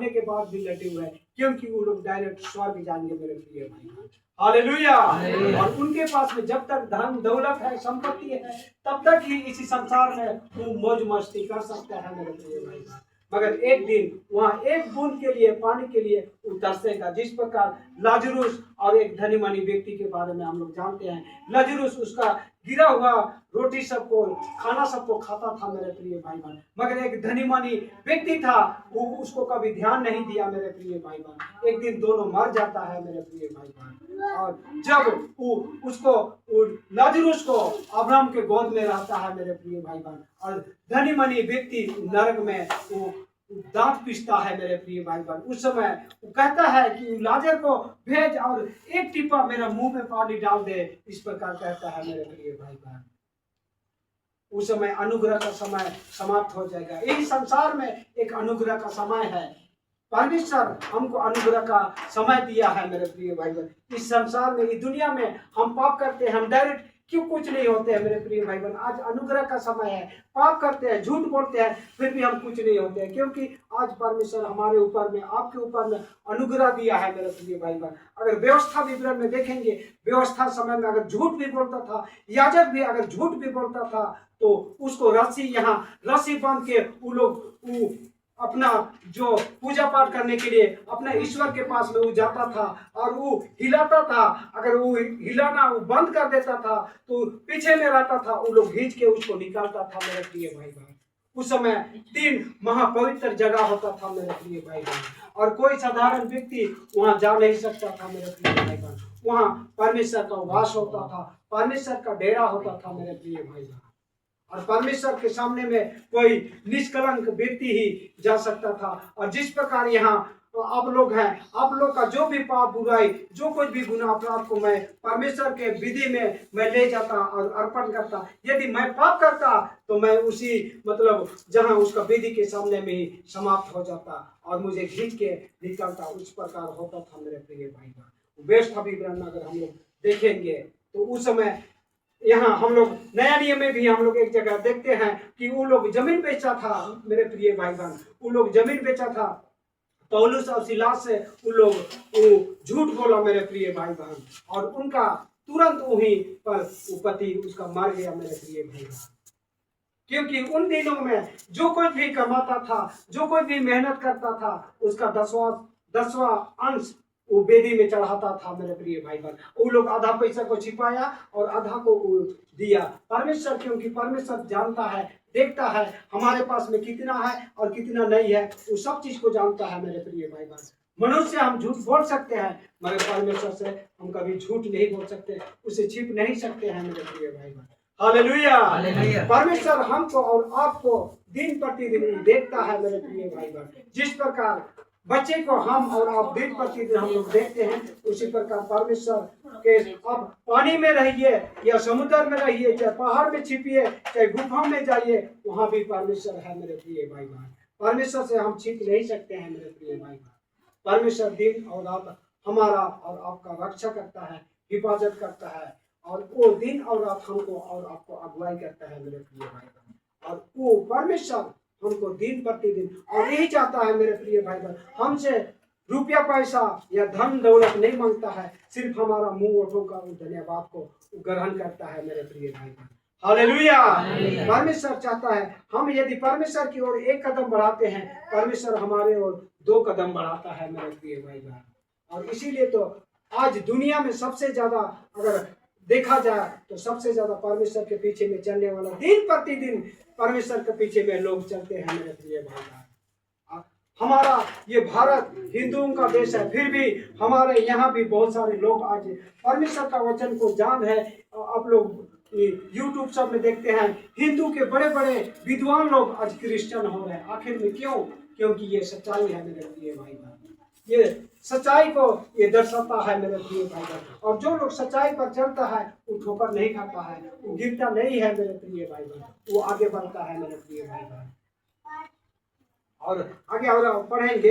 के बाद भी लटे हुए हैं, क्योंकि वो लोग डायरेक्ट स्वर्ग जाएंगे मेरे प्रिय भाई। हालेलुया। और उनके पास में जब तक धन दौलत है, संपत्ति है, तब तक ही इसी संसार में वो मौज मस्ती कर सकता है मेरे प्रिय भाई। मगर एक दिन वहां एक बूंद के लिए, पानी के लिए वो तरसेगा। जिस प्रकार लाजरूस और एक धनी मनी व्यक्ति के बारे में हम लोग जानते हैं। लाजरूस उसका गिरा हुआ रोटी सबको, खाना सबको खाता था मेरे प्रिय भाई बहन, मगर एक धनी मनी व्यक्ति था, वो उसको कभी ध्यान नहीं दिया मेरे प्रिय भाई बहन। एक दिन दोनों मर जाता है मेरे प्रिय भाई बहन। और जब वो उसको लाजरूस को अब्राहम के गोद में रहता है मेरे प्रिय भाई बहन, और धनी मनी व्यक्ति नरक में वो दांत पीसता है मेरे प्रिय भाई बहन। उस समय वो कहता है कि लाजर को भेज और एक टिप्पा मेरा मुंह में पानी डाल दे, इस प्रकार कहता है मेरे प्रिय भाई बहन। उस समय अनुग्रह का समय समाप्त हो जाएगा। यही संसार में एक अनुग्रह का समय है। परमेश्वर हमको अनुग्रह का समय दिया है मेरे प्रिय भाई बहन। इस संसार में, इस दुनिया में हम पाप करते हैं, हम डायरेक्ट क्यों कुछ नहीं होते हैं मेरे प्रिय भाई बहन। आज अनुग्रह का समय है, पाप करते हैं, झूठ बोलते हैं, फिर भी हम कुछ नहीं होते हैं, क्योंकि आज परमेश्वर हमारे ऊपर में, आपके ऊपर में अनुग्रह दिया है मेरे प्रिय भाई बहन। अगर व्यवस्था विवरण में देखेंगे, व्यवस्था समय में अगर झूठ भी बोलता था, याजक भी अगर झूठ भी बोलता था, तो उसको रस्सी बांध के वो लोग अपना जो पूजा पाठ करने के लिए अपने ईश्वर के पास में वो जाता था और वो हिलाता था। अगर वो हिलाना वो बंद कर देता था तो पीछे में रहता था, वो लोग खींच के उसको निकालता था मेरे प्रिय भाई बहन। उस समय 3 महापवित्र जगह होता था मेरे प्रिय भाई बहन, और कोई साधारण व्यक्ति वहां जा नहीं सकता था मेरे प्रिय भाई बहन। वहां परमेश्वर का वास होता था, परमेश्वर का डेरा होता था मेरे प्रिय भाई बहन। और परमेश्वर के सामने में कोई निष्कलंक व्यक्ति ही जा सकता था। और जिस प्रकार यहाँ आप लोग हैं, आप लोग का जो भी पाप बुराई, जो कुछ भी गुनाह अपराध को मैं परमेश्वर के विधि में मैं ले जाता और अर्पण करता। यदि मैं पाप करता तो मैं उसी जहाँ उसका विधि के सामने में ही समाप्त हो जाता और मुझे खींच के निकलता। उस प्रकार होता था मेरे प्रिय भाई बहन। व्यवस्था विवरण अगर हम लोग देखेंगे तो उस समय यहाँ हम लोग नया नियम में भी हम लोग एक जगह देखते हैं कि वो लोग जमीन बेचा था मेरे प्रिय भाई बहन। वो लोग जमीन बेचा था, पौलुस और सिलास से वो लोग झूठ बोला मेरे प्रिय भाई बहन, और उनका तुरंत वहीं पर पति उसका मर गया मेरे प्रिय भाई बहन। क्योंकि उन दिनों में जो कोई भी कमाता था, जो कोई भी मेहनत करता था, उसका 10वां अंश वो वेदी में चढ़ाता था मेरे प्रिय भाई बहन। वो लोग आधा पैसा को छिपाया और आधा को दिया परमेश्वर, क्योंकि परमेश्वर जानता है, देखता है हमारे पास में कितना है और कितना नहीं है, वो सब चीज को जानता है मेरे प्रिय भाई बहन। मनुष्य हम झूठ बोल सकते हैं, मगर परमेश्वर से हम कभी झूठ नहीं बोल सकते, उसे छिप नहीं सकते हैं मेरे प्रिय भाई बहन। हालेलुया। परमेश्वर हमको और आपको दिन प्रतिदिन देखता है मेरे प्रिय भाई बहन। जिस प्रकार बच्चे को हम और आप दिन प्रतिदिन हम लोग देखते हैं, उसी प्रकार परमेश्वर के अब पानी में रहिए या समुद्र में रहिए, चाहे पहाड़ में छिपिए, चाहे गुफा में जाइए, वहां भी परमेश्वर है मेरे प्रिय भाई बहन। परमेश्वर से हम छिप नहीं सकते हैं मेरे प्रिय भाई बहन। परमेश्वर दिन और रात हमारा और आपका रक्षा करता है, हिफाजत करता है, और वो दिन और रात हमको और आपको अगुवाई करता है मेरे प्रिय भाई बहन। और वो परमेश्वर हमको दिन प्रतिदिन और यही चाहता है मेरे प्रिय भाई बहन, हमसे रुपया पैसा या धन दौलत नहीं मांगता है, सिर्फ हमारा मुंह ओठों का धन्यवाद को ग्रहण करता है मेरे प्रिय भाई बहन। हालेलुया। परमेश्वर चाहता है हम यदि परमेश्वर की ओर 1 कदम बढ़ाते हैं, परमेश्वर हमारे ओर 2 कदम बढ़ाता है मेरे प्रिय भाई बहन। और इसीलिए तो आज दुनिया में सबसे ज्यादा अगर देखा जाए तो सबसे ज्यादा परमेश्वर के पीछे में चलने वाला, दिन प्रतिदिन परमेश्वर के पीछे में लोग चलते हैं मेरे प्रिय भाई बहन। हमारा ये भारत हिंदुओं का देश है, फिर भी हमारे यहाँ भी बहुत सारे लोग आज परमेश्वर का वचन को जान है। आप लोग यूट्यूब सब में देखते हैं, हिंदू के बड़े बड़े विद्वान लोग आज क्रिश्चियन हो रहे हैं। आखिर में क्यों? क्योंकि ये सच्चाई है मेरे प्रिय भाई बहन। ये सच्चाई को ये दर्शाता है मेरे प्रिय भाई बहन। और जो लोग सच्चाई पर चलता है वो ठोकर नहीं खाता है, वो गिरता नहीं है मेरे प्रिय भाई बहन, वो आगे बढ़ता है मेरे प्रिय भाई बहन। और आगे और पढ़ेंगे।